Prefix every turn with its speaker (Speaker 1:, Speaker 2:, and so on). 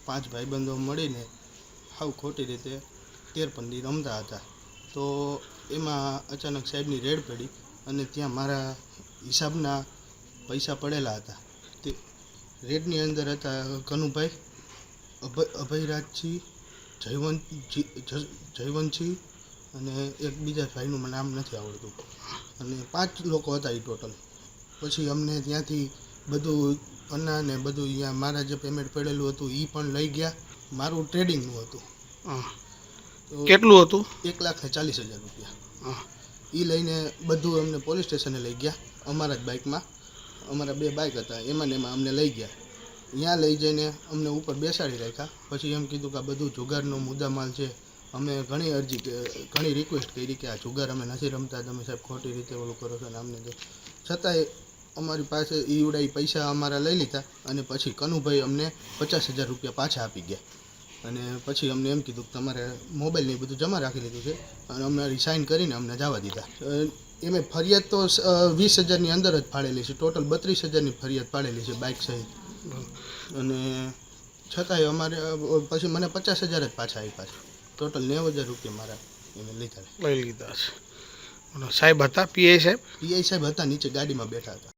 Speaker 1: 5 ભાઈબંધો મળીને હાવ ખોટી રીતે તેરપંડી રમતા હતા. તો એમાં અચાનક સાહેબની રેડ પડી અને ત્યાં મારા હિસાબના પૈસા પડેલા હતા. તે રેડની અંદર હતા કનુભાઈ, અભયરાજજી, જયવંતજી અને એક બીજા ભાઈનું મને નામ નથી આવડતું, અને 5 લોકો હતા એ ટોટલ. પછી અમને ત્યાંથી બધું પન્ના ને બધું અહીંયા મારા જે પેમેન્ટ પડેલું હતું એ પણ લઈ ગયા. મારું ટ્રેડિંગનું હતું.
Speaker 2: કેટલું હતું?
Speaker 1: 1,40,000 રૂપિયા. એ લઈને બધું અમને પોલીસ સ્ટેશને લઈ ગયા. અમારા જ બાઇકમાં, અમારા 2 બાઇક હતા, એમાં ને એમાં અમને લઈ ગયા. ત્યાં લઈ જઈને અમને ઉપર બેસાડી રાખ્યા. પછી એમ કીધું કે આ બધું જુગારનો મુદ્દામાલ છે. અમે ઘણી રિક્વેસ્ટ કરી કે આ જુગાર અમે નથી રમતા, તમે સાહેબ ખોટી રીતે ઓલું કરો છો ને આમને તે. છતાંય અમારી પાસે ઈવડાઈ પૈસા અમારા લઈ લીધા અને પછી કનુભાઈ અમને 50,000 રૂપિયા પાછા આપી ગયા. અને પછી અમને એમ કીધું કે તમારે મોબાઈલ ને એ બધું જમા રાખી લીધું છે અને અમારી સાઇન કરીને અમને જવા દીધા. એમે ફરિયાદ તો 20,000ની અંદર જ ફાળેલી છે. ટોટલ 32,000ની ફરિયાદ પાડેલી છે બાઇક સહિત. અને છતાંય અમારે પછી મને 50,000 જ પાછા આપ્યા છે. ટોટલ 90,000 રૂપિયા મારા એને લઈ લીધા
Speaker 2: છે. સાહેબ હતા? પીઆઈ સાહેબ?
Speaker 1: પીઆઈ સાહેબ હતા, નીચે ગાડીમાં બેઠા હતા.